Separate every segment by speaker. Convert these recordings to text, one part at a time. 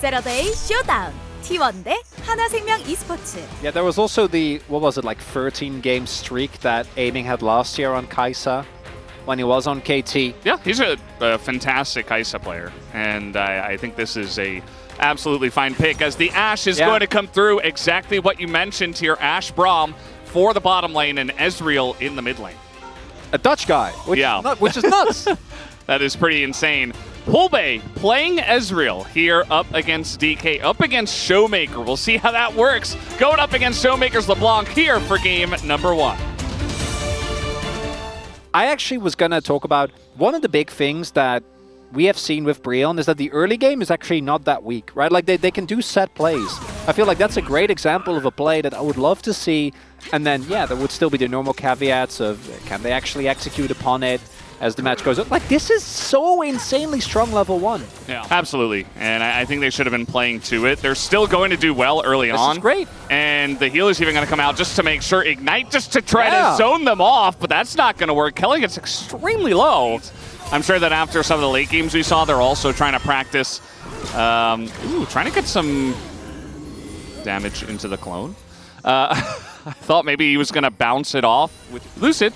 Speaker 1: 세러데이 쇼다운 T1 대 하나생명 e스포츠.
Speaker 2: Yeah, there was also the, what was it, like 13-game streak that Aiming had last year on Kai'Sa when he was on KT.
Speaker 3: Yeah, he's a fantastic Kai'Sa player, and I think this is a absolutely fine pick as the Ashe is going to come through exactly what you mentioned here. Ashe Braum for the bottom lane and Ezreal in the mid lane.
Speaker 2: A Dutch guy, which is nuts.
Speaker 3: That is pretty insane. Pulbe playing Ezreal here up against DK, up against Showmaker. We'll see how that works. Going up against Showmaker's LeBlanc here for game number 1.
Speaker 2: I actually was going to talk about one of the big things that we have seen with Brion is that the early game is actually not that weak, right? Like they can do set plays. I feel like that's a great example of a play that I would love to see. And then, yeah, there would still be the normal caveats of can they actually execute upon it as the match goes on. Like, this is so insanely strong level 1.
Speaker 3: Yeah, absolutely. And I think they should have been playing to it. They're still going to do well early on.
Speaker 2: This is great.
Speaker 3: And the healer's even going to come out just to make sure. Ignite just to try to zone them off, but that's not going to work. Kelly gets extremely low. I'm sure that after some of the late games we saw, they're also trying to practice. Trying to get some damage into the clone. I thought maybe he was going to bounce it off with Lucid.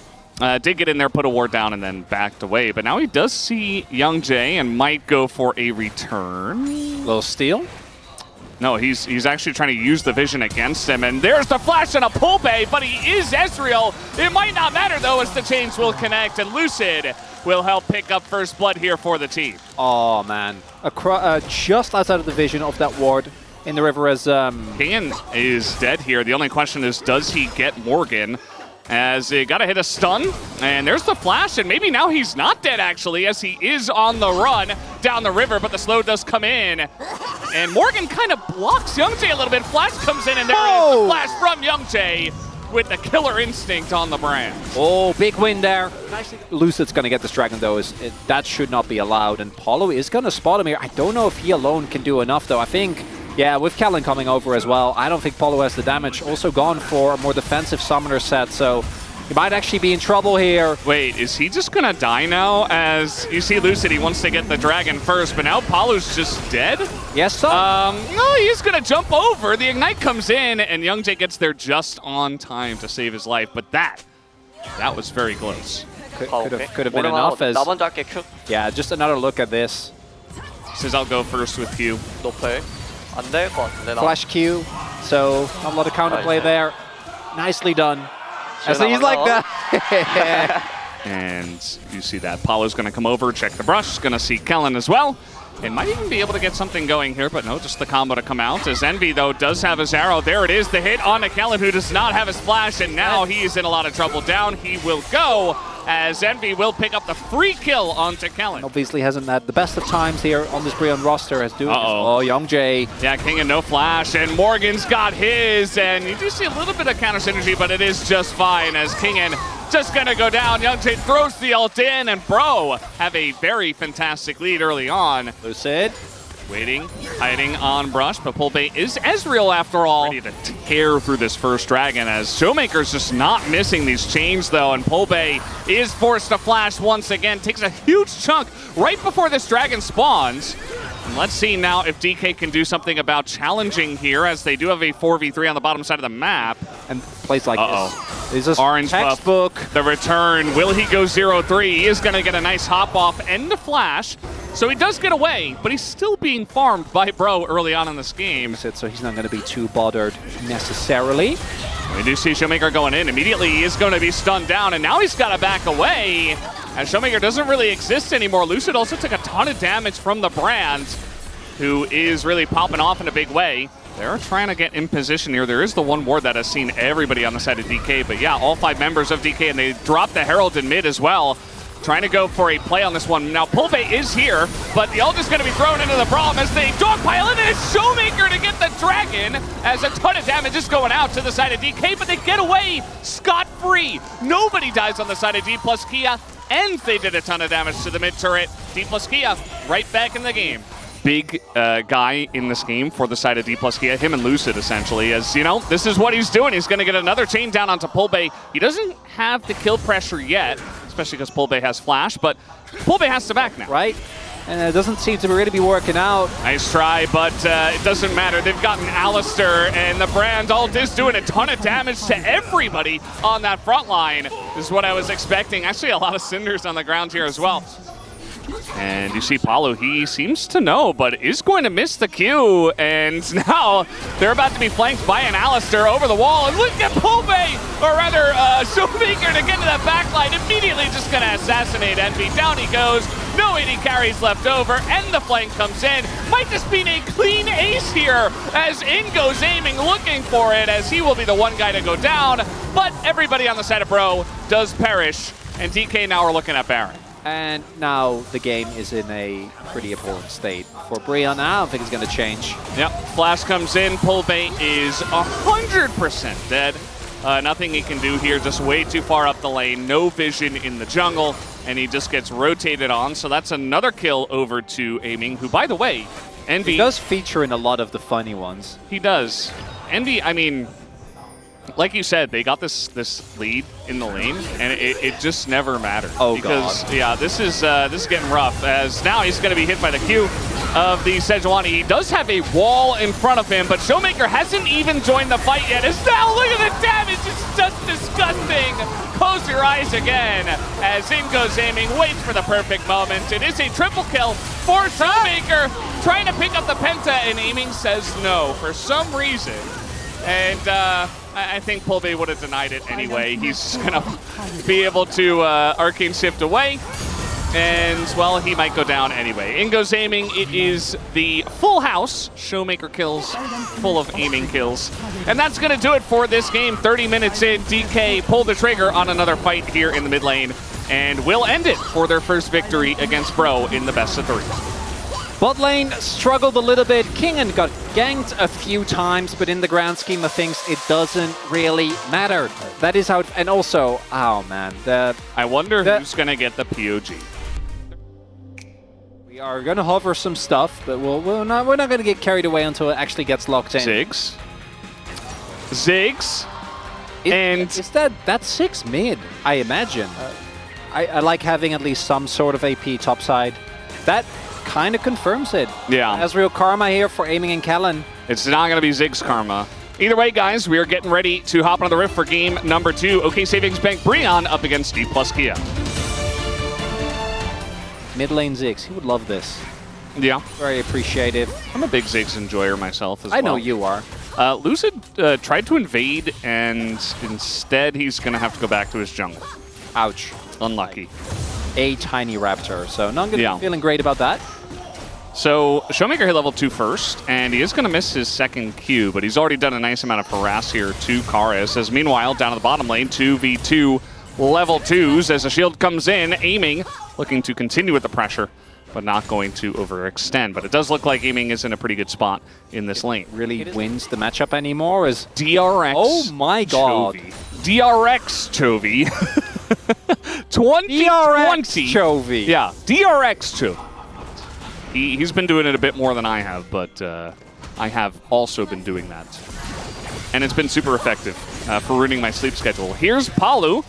Speaker 3: Did get in there, put a ward down, and then backed away. But now he does see Young Jay and might go for a return.
Speaker 2: Little steal?
Speaker 3: No, he's actually trying to use the vision against him. And there's the flash and a pull bay, but he is Ezreal. It might not matter, though, as the chains will connect. And Lucid will help pick up first blood here for the team.
Speaker 2: Oh, man. Just outside of the vision of that ward in the river as...
Speaker 3: King is dead here. The only question is, does he get Morgan? As he got to hit a stun, and there's the flash, and maybe now he's not dead, actually, as he is on the run down the river, but the slow does come in. And Morgan kind of blocks Young Jay a little bit. Flash comes in, and there is the flash from Young Jay with the killer instinct on the brand.
Speaker 2: Oh, big win there. Lucid's going to get this dragon, though. That should not be allowed, and Paulo is going to spot him here. I don't know if he alone can do enough, though. I think... Yeah, with Kellen coming over as well, I don't think Paulo has the damage. Also gone for a more defensive summoner set, so he might actually be in trouble here.
Speaker 3: Wait, is he just going to die now? As you see Lucid, he wants to get the dragon first, but now Paulo's just dead?
Speaker 2: Yes, sir.
Speaker 3: No, he's going to jump over. The Ignite comes in, and Young Jay gets there just on time to save his life, but that was very close.
Speaker 2: Could have been enough as... Yeah, just another look at this.
Speaker 3: Says I'll go first with Q.
Speaker 2: Flash Q, so not a lot of counterplay there. Nicely done. As he's like that.
Speaker 3: And you see that Paulo's going to come over, check the brush, going to see Kellen as well. And might even be able to get something going here, but no, just the combo to come out. As Envy, though, does have his arrow. There it is, the hit on Kellen, who does not have his flash, and now he's in a lot of trouble. Down he will go, as Envy will pick up the free kill onto Kellen.
Speaker 2: Obviously hasn't had the best of times here on this Brion roster as doing Oh, Young Jay.
Speaker 3: Yeah, King and no flash, and Morgan's got his, and you do see a little bit of counter synergy, but it is just fine as Kingen just gonna go down. Young Jay throws the ult in, and Bro have a very fantastic lead early on.
Speaker 2: Lucid.
Speaker 3: Waiting, hiding on brush, but Pulbe is Ezreal after all. Ready to tear through this first dragon as Showmaker's just not missing these chains though, and Pulbe is forced to flash once again, takes a huge chunk right before this dragon spawns. And let's see now if DK can do something about challenging here, as they do have a 4v3 on the bottom side of the map.
Speaker 2: And plays like this. Is this
Speaker 3: Orange
Speaker 2: textbook?
Speaker 3: Buff, the return. Will he go 0-3? He is going to get a nice hop off and a flash. So he does get away, but he's still being farmed by Bro early on in this game.
Speaker 2: So he's not going to be too bothered necessarily.
Speaker 3: We do see Showmaker going in. Immediately he is going to be stunned down, and now he's got to back away. And Showmaker doesn't really exist anymore. Lucid also took a ton of damage from the brand, who is really popping off in a big way. They're trying to get in position here. There is the one ward that has seen everybody on the side of DK, but yeah, all 5 members of DK, and they drop the Herald in mid as well. Trying to go for a play on this one. Now, Pulbe is here, but the ult is going to be thrown into the Braum as they dogpile it, and it's Showmaker to get the dragon, as a ton of damage is going out to the side of DK, but they get away scot-free. Nobody dies on the side of D plus Kia, and they did a ton of damage to the mid turret. D plus Kia right back in the game. Big guy in this game for the side of D plus Kia, him and Lucid essentially, as you know, this is what he's doing. He's going to get another chain down onto Pulbe. He doesn't have the kill pressure yet, especially because Pulbe has flash, but Pulbe has to back now.
Speaker 2: Right? And it doesn't seem to really be working out.
Speaker 3: Nice try, but it doesn't matter. They've gotten Alistair, and the Brand ult is doing a ton of damage to everybody on that front line. This is what I was expecting. Actually, a lot of cinders on the ground here as well. And you see Paulo, he seems to know, but is going to miss the Q. And now they're about to be flanked by an Alistair over the wall. And look at Pulve, or rather, Showmaker to get to that backline. Immediately just going to assassinate Envy. Down he goes. No AD carries left over, and the flank comes in. Might just be a clean ace here as in goes aiming, looking for it, as he will be the one guy to go down. But everybody on the side of Bro does perish, and DK now are looking at Baron.
Speaker 2: And now the game is in a pretty important state for Brion. I don't think it's going to change.
Speaker 3: Yep, Flash comes in. Pulve is 100% dead. Nothing he can do here, just way too far up the lane. No vision in the jungle, and he just gets rotated on. So that's another kill over to Aiming, who, by the way, Envy...
Speaker 2: He does feature in a lot of the funny ones.
Speaker 3: He does. Envy, I mean... Like you said, they got this lead in the lane, and it just never mattered.
Speaker 2: Oh,
Speaker 3: because,
Speaker 2: God.
Speaker 3: Yeah, this is getting rough, as now he's going to be hit by the Q of the Sejuani. He does have a wall in front of him, but Showmaker hasn't even joined the fight yet. As now, look at the damage, it's just disgusting. Close your eyes again, as in goes aiming, waits for the perfect moment. It is a triple kill for Showmaker, trying to pick up the Penta, and aiming says no for some reason. And I think Pulve would have denied it anyway. He's going to be able to Arcane Shift away. And, well, he might go down anyway. In goes aiming. It is the full house. Showmaker kills, full of aiming kills. And that's going to do it for this game. 30 minutes in, DK pulled the trigger on another fight here in the mid lane. And will end it for their first victory against Bro in the best of 3.
Speaker 2: Bot lane struggled a little bit. Kingen got ganked a few times, but in the grand scheme of things, it doesn't really matter. That is how it... And also, oh man,
Speaker 3: I wonder who's going to get the POG.
Speaker 2: We are going to hover some stuff, but we're not going to get carried away until it actually gets locked in.
Speaker 3: Ziggs.
Speaker 2: Is that's 6 mid, I imagine. I like having at least some sort of AP topside. That kind of confirms it.
Speaker 3: Yeah.
Speaker 2: Ezreal Karma here for aiming and Kellen.
Speaker 3: It's not going to be Ziggs Karma. Either way, guys, we are getting ready to hop on the Rift for game number 2. OK Savings Bank Brion up against D plus Kia.
Speaker 2: Mid lane Ziggs, he would love this.
Speaker 3: Yeah.
Speaker 2: Very appreciative.
Speaker 3: I'm a big Ziggs enjoyer myself as well.
Speaker 2: I know you are.
Speaker 3: Lucid tried to invade, and instead he's going to have to go back to his jungle.
Speaker 2: Ouch.
Speaker 3: Unlucky.
Speaker 2: A tiny raptor, so not gonna be feeling great about that.
Speaker 3: So Showmaker hit level 2 first, and he is going to miss his second Q, but he's already done a nice amount of harass here to Karis. As meanwhile, down at the bottom lane, 2v2 level 2s as the shield comes in, aiming, looking to continue with the pressure, but not going to overextend. But it does look like aiming is in a pretty good spot in this lane.
Speaker 2: Really wins the matchup anymore is
Speaker 3: DRX.
Speaker 2: Oh my God.
Speaker 3: Chovy. DRX Chovy. 2020.
Speaker 2: DRX Chovy.
Speaker 3: Yeah, DRX Chovy. He's been doing it a bit more than I have, but I have also been doing that. And it's been super effective for ruining my sleep schedule. Here's Palu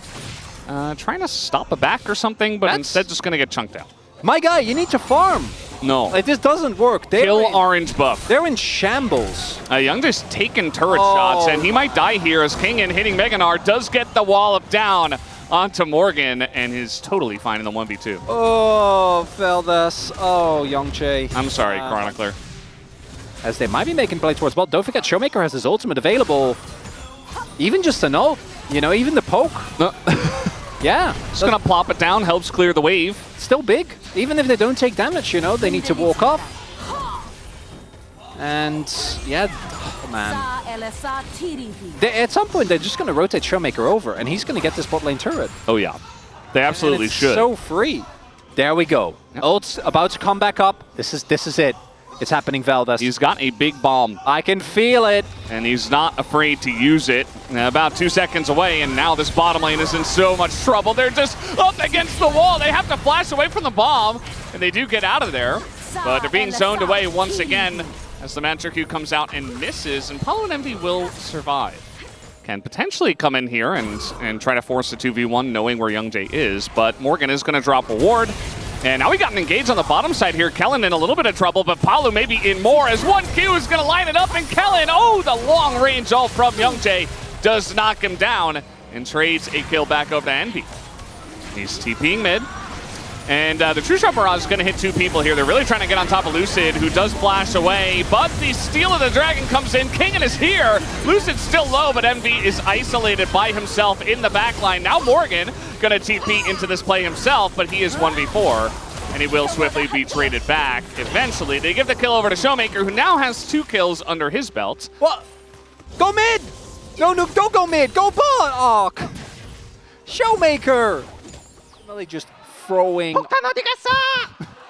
Speaker 3: trying to stop a back or something, but instead just going to get chunked out.
Speaker 2: My guy, you need to farm.
Speaker 3: No.
Speaker 2: Like, this doesn't work.
Speaker 3: Kill orange buff.
Speaker 2: They're in shambles.
Speaker 3: Young just taking turret shots, and he might die here as Kingen hitting Meganar does get the wall up down onto Morgan, and is totally fine in the 1v2.
Speaker 2: Oh, Veldas. Oh, Youngjae.
Speaker 3: I'm sorry, Chronicler.
Speaker 2: As they might be making play towards bot. Don't forget, Showmaker has his ultimate available. Even just a no. You know, even the poke. Yeah.
Speaker 3: Just going to plop it down, helps clear the wave.
Speaker 2: Still big. Even if they don't take damage, you know, they need to walk off. And, yeah, oh, man. At some point, they're just going to rotate Showmaker over, and he's going to get this bot lane turret.
Speaker 3: Oh, yeah. They absolutely should.
Speaker 2: So free. There we go. Yep. Ult's about to come back up. This is it. It's happening, Veldas.
Speaker 3: He's got a big bomb.
Speaker 2: I can feel it.
Speaker 3: And he's not afraid to use it. About 2 seconds away, and now this bottom lane is in so much trouble. They're just up against the wall. They have to flash away from the bomb, and they do get out of there. But they're being zoned away once again as the Mantra Q comes out and misses, and Paulo and Envy will survive. Can potentially come in here and try to force a 2v1 knowing where Youngjae is, but Morgan is going to drop a ward. And now we got an engage on the bottom side here. Kellen in a little bit of trouble, but Palu maybe in more as 1Q is going to line it up, and Kellen, oh, the long-range ult from Youngjae does knock him down and trades a kill back over to Envy. He's TPing mid. And the True Shot Barrage is going to hit 2 people here. They're really trying to get on top of Lucid, who does flash away, but the Steal of the Dragon comes in. Kingen is here. Lucid's still low, but Envy is isolated by himself in the backline. Now Morgan going to TP into this play himself, but he is 1v4, and he will swiftly be traded back. Eventually, they give the kill over to Showmaker, who now has 2 kills under his belt.
Speaker 2: What? Go mid! No, don't go mid. Go bot! Oh, Showmaker! Really just throwing.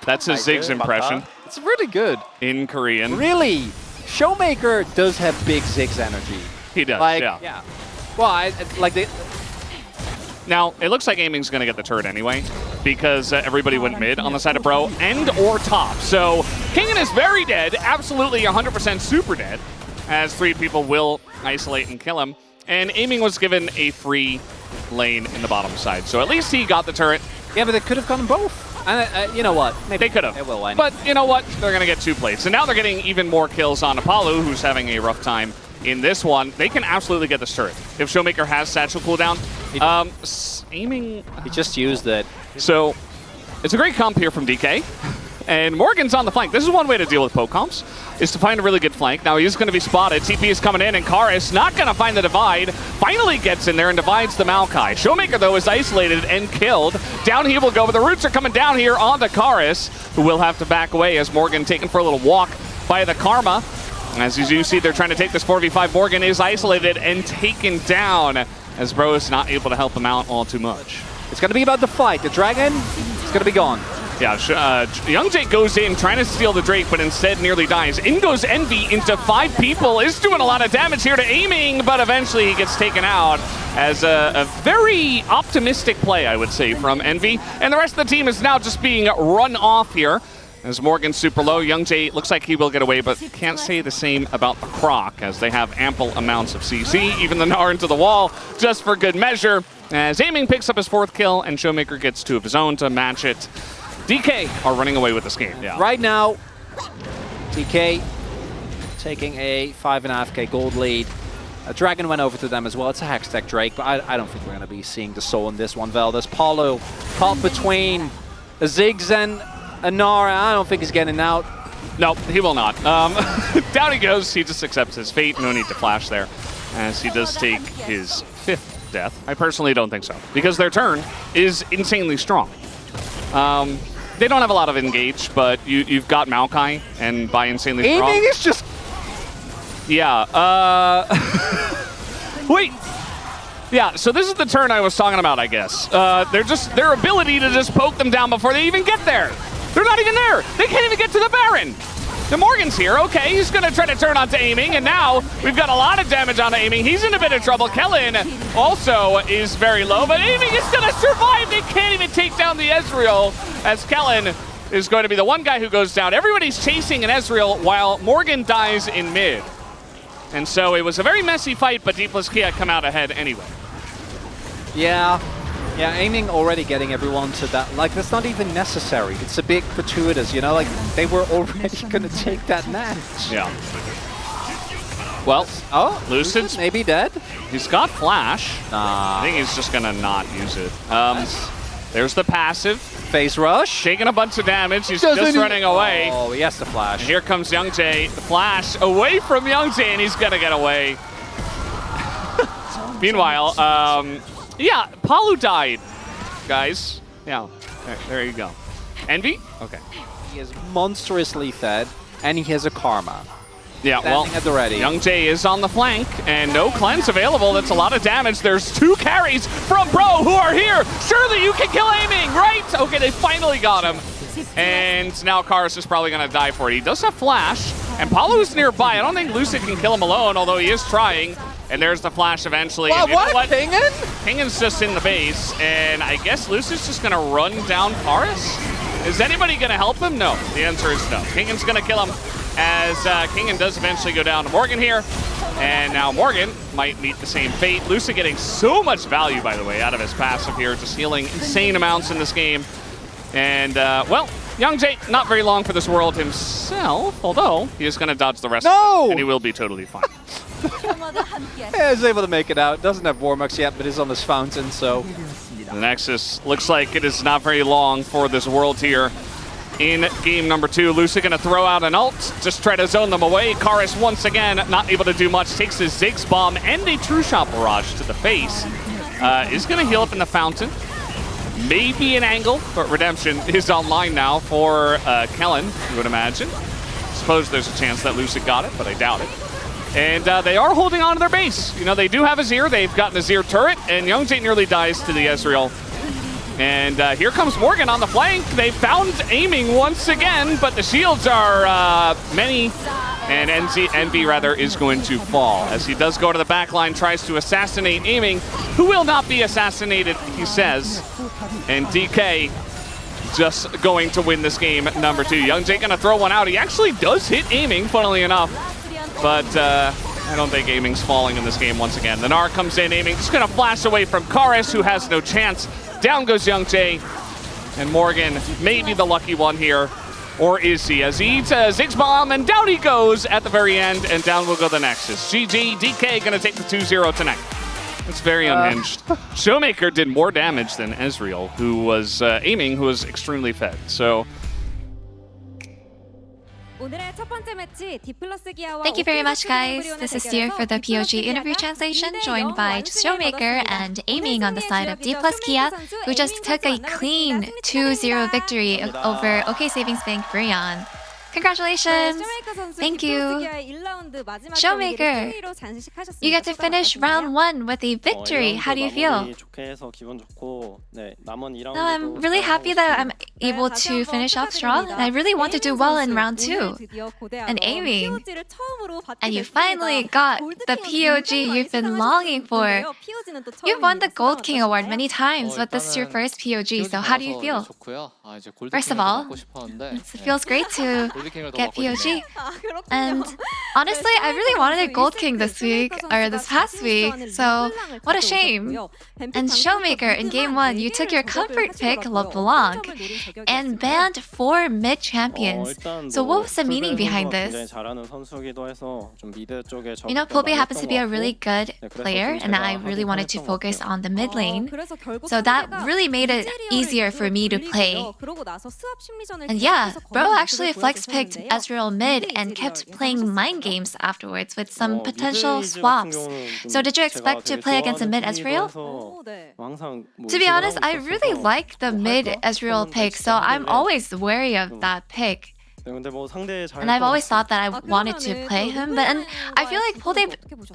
Speaker 3: That's his Ziggs impression.
Speaker 2: It's really good.
Speaker 3: In Korean.
Speaker 2: Really? Showmaker does have big Ziggs energy.
Speaker 3: He does,
Speaker 2: like,
Speaker 3: yeah.
Speaker 2: Well,
Speaker 3: Now, it looks like Aiming's going to get the turret anyway, because everybody went mid on the side of Bro and or top. So Kingen is very dead, absolutely 100% super dead, as 3 people will isolate and kill him. And Aiming was given a free lane in the bottom side. So at least he got the turret.
Speaker 2: Yeah, but they could have gotten both. And you know what? Maybe
Speaker 3: they could have.
Speaker 2: They will win.
Speaker 3: But you know what? They're going to get 2 plates. And now they're getting even more kills on Apollo, who's having a rough time in this one. They can absolutely get this turret. If Showmaker has satchel cooldown, Aiming...
Speaker 2: He just used it.
Speaker 3: So it's a great comp here from DK. And Morgan's on the flank. This is one way to deal with poke comps, is to find a really good flank. Now he's going to be spotted. TP is coming in, and Karis not going to find the divide. Finally gets in there and divides the Maokai. Showmaker, though, is isolated and killed. Down he will go, but the roots are coming down here onto Karis, who will have to back away as Morgan taken for a little walk by the Karma. As you see, they're trying to take this 4v5. Morgan is isolated and taken down as Bro is not able to help him out all too much.
Speaker 2: It's going to be about the fight. The Dragon is going to be gone.
Speaker 3: Yeah, Youngjae goes in trying to steal the Drake, but instead nearly dies. In goes Envy into 5 people. Is doing a lot of damage here to Aiming, but eventually he gets taken out as a very optimistic play, I would say, from Envy. And the rest of the team is now just being run off here. As Morgan's super low, Youngjae looks like he will get away, but can't say the same about the Croc, as they have ample amounts of CC, even the Gnar into the wall, just for good measure. As Aiming picks up his 4th kill, and Showmaker gets 2 of his own to match it. DK are running away with this game. Yeah.
Speaker 2: Right now, DK taking a 5.5k gold lead. A Dragon went over to them as well. It's a Hextech Drake, but I don't think we're going to be seeing the soul in this one, Veldis. Paulo caught between a Ziggs and a Nara. I don't think he's getting out.
Speaker 3: No, he will not. Down he goes. He just accepts his fate. No need to flash there, as he does take his 5th death. I personally don't think so, because their turn is insanely strong. They don't have a lot of engage, but you've got Maokai, and by insanely strong...
Speaker 2: Aiming is just...
Speaker 3: Yeah, wait! Yeah, so this is the turn I was talking about, I guess. Their ability to just poke them down before they even get there. They're not even there! They can't even get to the Baron! The Morgan's here, okay, he's gonna try to turn onto Aiming, and now we've got a lot of damage on Aiming. He's in a bit of trouble. Kellen also is very low, but Aiming is gonna survive. They can't even take down the Ezreal, as Kellen is going to be the one guy who goes down. Everybody's chasing an Ezreal while Morgan dies in mid. And so it was a very messy fight, but D+Kia come out ahead anyway.
Speaker 2: Yeah, Aiming already getting everyone to that. Like, that's not even necessary. It's a bit gratuitous, you know? Like, they were already going to take that match.
Speaker 3: Yeah. Well,
Speaker 2: Lucid's maybe dead.
Speaker 3: He's got Flash.
Speaker 2: Nah.
Speaker 3: I think he's just going to not use it. There's the passive.
Speaker 2: Phase rush.
Speaker 3: Taking a bunch of damage. He's just running away.
Speaker 2: Oh, he has to flash.
Speaker 3: And here comes Youngjae. The flash away from Youngjae, and he's going to get away. Meanwhile, yeah, Palu died, guys. Yeah, there you go. Envy? Okay.
Speaker 2: He is monstrously fed, and he has a Karma.
Speaker 3: Yeah, well,
Speaker 2: at the ready.
Speaker 3: Youngjae is on the flank, and no cleanse available. That's a lot of damage. There's 2 carries from Bro who are here. Surely you can kill Aiming, right? Okay, they finally got him. And now Karis is probably going to die for it. He does have Flash, and Palu's nearby. I don't think Lucid can kill him alone, although he is trying. And there's the flash eventually.
Speaker 2: Wow, what?
Speaker 3: Kingen? Kingen's just in the base, and I guess Lucid's just going to run down Karis? Is anybody going to help him? No. The answer is no. Kingen's going to kill him, as Kingen does eventually go down to Morgan here. And now Morgan might meet the same fate. Lucid getting so much value, by the way, out of his passive here, just healing insane amounts in this game. And, well, Youngjae, not very long for this world himself, although he is going to dodge the rest
Speaker 2: No!
Speaker 3: of it, and he will be totally fine.
Speaker 2: Yeah, he's able to make it out. Doesn't have Warmux yet, but is on his fountain, so...
Speaker 3: The Nexus looks like it is not very long for this world here. In game number 2, Lucy going to throw out an ult, just try to zone them away. Karis once again not able to do much, takes his Ziggs bomb and a True Shot Barrage to the face. Is going to heal up in the fountain. Maybe an angle, but Redemption is online now for Kellen, you would imagine. Suppose there's a chance that Lucid got it, but I doubt it. And they are holding on to their base. You know, they do have a Azir. They've gotten a Azir turret, and Youngjae nearly dies to the Ezreal. And here comes Morgan on the flank. They found aiming once again, but the shields are many, and Envy rather is going to fall as he does go to the back line, tries to assassinate aiming, who will not be assassinated, he says. And DK just going to win this game number 2. Youngjae gonna throw one out. He actually does hit aiming, funnily enough, but I don't think aiming's falling in this game once again. The Gnar comes in, aiming, just gonna flash away from Karis, who has no chance. Down goes Youngjae, and Morgan may be the lucky one here, or is he? As he eats a Ziggs bomb, and down he goes at the very end, and down will go the Nexus. GG, DK gonna take the 2-0 tonight. It's very unhinged. Showmaker did more damage than Ezreal, who was aiming, who was extremely fed. So.
Speaker 4: Thank you very much, guys. This is Dear for the POG interview translation, joined by Showmaker and aiming on the side of D plus Kia, who just took a clean 2-0 victory over OK Savings Bank Brion. Congratulations! Thank you! Showmaker, you get to finish round 1 with a victory. How do you feel? No, I'm really happy that I'm able to finish off strong, and I really want to do well in round 2. And aiming. And you finally got the POG you've been longing for. You've won the Gold King Award many times, but this is your first POG, so how do you feel? First of all, it feels great to get POG. And honestly, I really wanted a Gold King this week, or this past week, so what a shame. And Showmaker, in game 1, you took your comfort pick, LeBlanc, and banned 4 mid-champions. So what was the meaning behind this? You know, Pobe happens to be a really good player, and I really wanted to focus on the mid lane. So that really made it easier for me to play. And yeah, bro actually flex-picked Ezreal mid and kept playing mind games afterwards with some potential swaps. So did you expect to play against a mid Ezreal? To be honest, I really like the mid Ezreal pick, so I'm always wary of that pick. And I've always thought that I wanted to play him, but and I feel like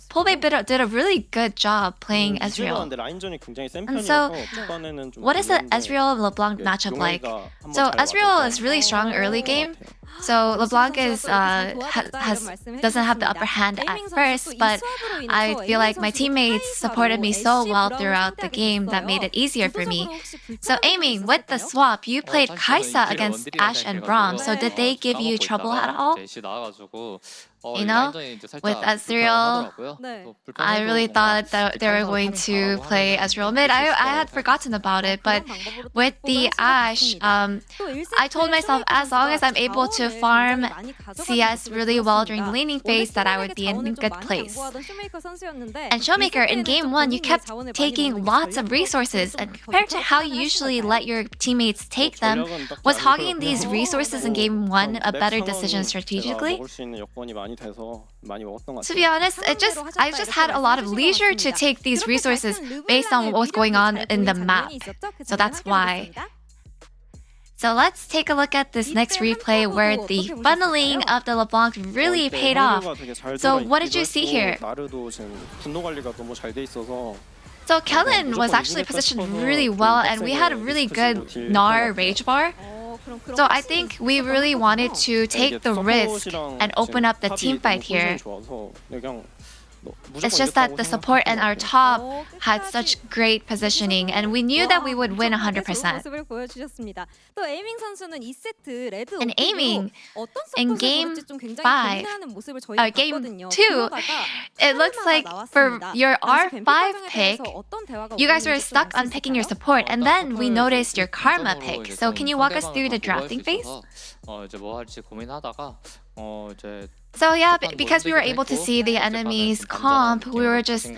Speaker 4: Pobe did a really good job playing Ezreal. And so, what is the Ezreal-LeBlanc matchup like? So Ezreal is really strong early game. So LeBlanc is doesn't have the upper hand at first, but I feel like my teammates supported me so well throughout the game that made it easier for me. So aiming with the swap, you played Kai'Sa against Ashe and Braum. So did they give you trouble at all? You know, with Ezreal, I really thought that they were going to play Ezreal mid. I had forgotten about it, but with the Ashe, I told myself as long as I'm able to farm CS really well during the laning phase, that I would be in a good place. And Showmaker, in game 1, you kept taking lots of resources, and compared to how you usually let your teammates take them, was hogging these resources in game 1 a better decision strategically? To be honest, I just had a lot of leisure to take these resources based on what was going on in the map. So that's why. So let's take a look at this next replay where the funneling of the LeBlanc really paid off. So what did you see here? So Kellen was actually positioned really well, and we had a really good Gnar Rage Bar. So I think we really wanted to take the risk and open up the team fight here. It's just that the support and our top had such great positioning, and we knew that we would win 100%. And aiming in game 5, game 2, it looks like for your R5 pick, you guys were stuck on picking your support, and then we noticed your Karma pick. So can you walk us through the drafting phase?
Speaker 5: 이제 뭐 할지 고민하다가 이제
Speaker 4: So yeah, because we were able to see the enemy's comp, we were just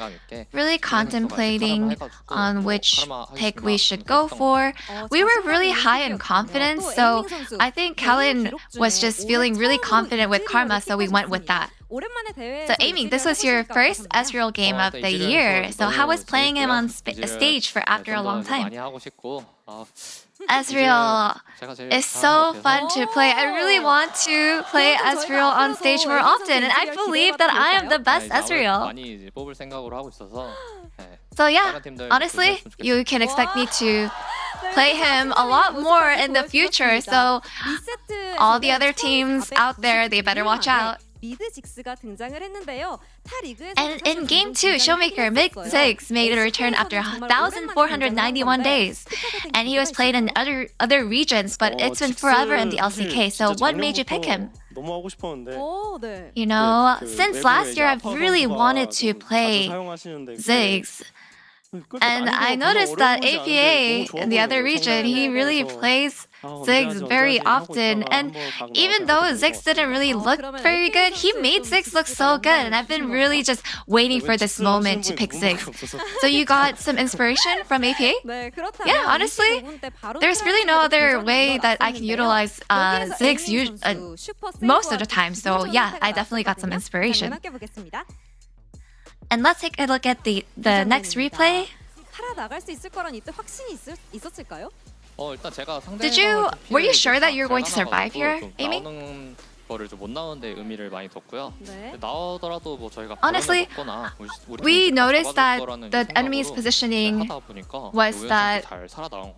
Speaker 4: really contemplating on which pick we should go for. We were really high in confidence, so I think Kellen was just feeling really confident with Karma, so we went with that. So Amy, this was your first Ezreal game of the year. So how was playing him on stage for after a long time? Ezreal is so fun to play. I really want to play Ezreal on stage more often, and I believe that I am the best Ezreal. So yeah, honestly, you can expect me to play him a lot more in the future. So all the other teams out there, they better watch out. And in game 2, Showmaker Big Ziggs made a return after 1,491 days. And he was played in other regions, but it's been forever in the LCK. So what made you pick him? You know, since last year, I've really wanted to play Ziggs. And I noticed that APA in the other region, he really plays Ziggs very often. And even though Ziggs didn't really look very good, he made Ziggs look so good. And I've been really just waiting for this moment to pick Ziggs. So you got some inspiration from APA? Yeah, honestly, there's really no other way that I can utilize Ziggs most of the time. So yeah, I definitely got some inspiration. And let's take a look at the next replay. Were you sure that you're going to survive here, Amy?
Speaker 5: 거를 좀 못 나오는데 의미를 많이 뒀고요. 나오더라도 뭐 저희가
Speaker 4: honestly, we noticed that the enemy's positioning was that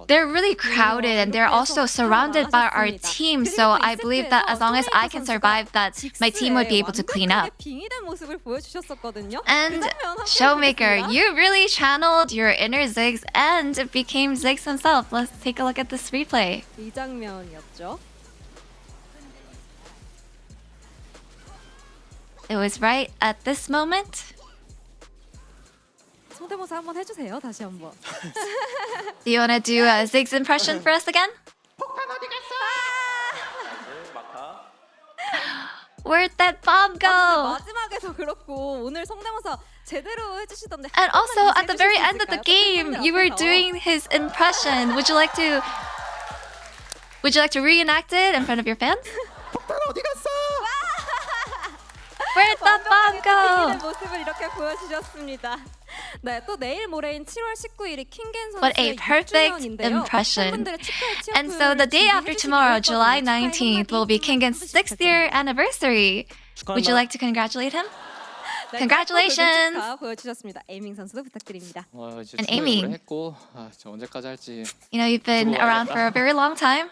Speaker 4: they're really crowded and they're also surrounded by our team. So I believe that as long as I can survive, that my team would be able to clean up. And Showmaker, you really channeled your inner Ziggs and became Ziggs himself. Let's take a look at this replay.
Speaker 1: 이 장면이었죠.
Speaker 4: It was right at this moment.
Speaker 1: 성대모사 한번 해주세요. 다시 한번.
Speaker 4: Do you want to do a Ziggs impression for us again? Where'd that bomb go?
Speaker 1: 마지막에서 그렇고 오늘 성대모사 제대로 해주시던데.
Speaker 4: And also at the very end of the game, you were doing his impression. Would you like to reenact it in front of your fans? Where'd that bomb go?
Speaker 1: 모습을 이렇게 보여주셨습니다. 네, 또 내일 모레인 7월 19일이 킹겐
Speaker 4: What a
Speaker 1: 선수의
Speaker 4: perfect
Speaker 1: 6주년인데요.
Speaker 4: impression. And so the day after tomorrow, July 19th, will be Kingen's 6th year anniversary. Would you like to congratulate him? Congratulations!
Speaker 1: 보여주셨습니다. 에이밍 선수도 부탁드립니다.
Speaker 4: And Amy,
Speaker 5: 언제까지 할지.
Speaker 4: you know, you've been around for a very long time.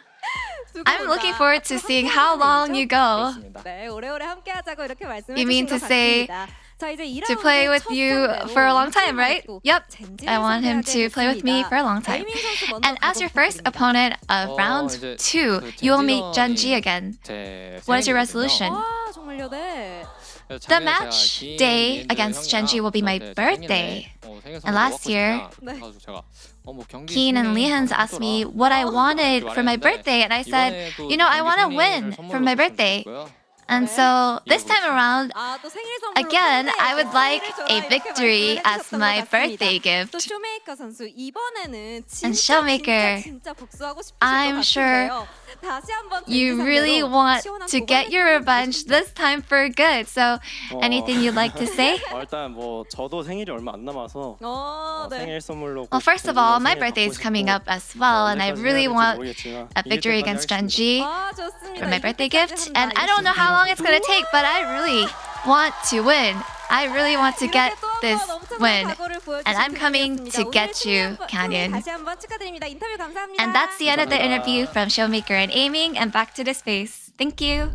Speaker 4: I'm looking forward to seeing how long you go.
Speaker 1: 네, 오래오래 함께하자고 이렇게 말씀해
Speaker 4: You mean
Speaker 1: 주신
Speaker 4: to
Speaker 1: 것
Speaker 4: say
Speaker 1: 같습니다. 자, 이제
Speaker 4: to play with you for a long time, right? Yep. I want him to play with me for a long time. And as your first opponent of round 2, you will meet Genji again. What is your resolution?
Speaker 1: 와, 정말요, 네.
Speaker 4: The match day against Genji will be my birthday. And last year, Keen and Leehans asked me what I wanted for my birthday, and I said, you know, I want to win for my birthday. And so this time around, again, I would like a victory as my birthday gift. And Showmaker, I'm sure you really want to get your revenge this time for good. So anything you'd like to say?
Speaker 6: 일단 뭐 저도 생일이 얼마 안 남아서 생일 선물로
Speaker 4: Well, first of all, my birthday is coming up as well, and I really want a victory against Genji for my birthday gift. And I don't know how long it's gonna take, but I really want to win. I really want to get this win, and I'm coming to get you, Canyon. And that's the end of the interview from Showmaker and Aiming, and back to the space. Thank you.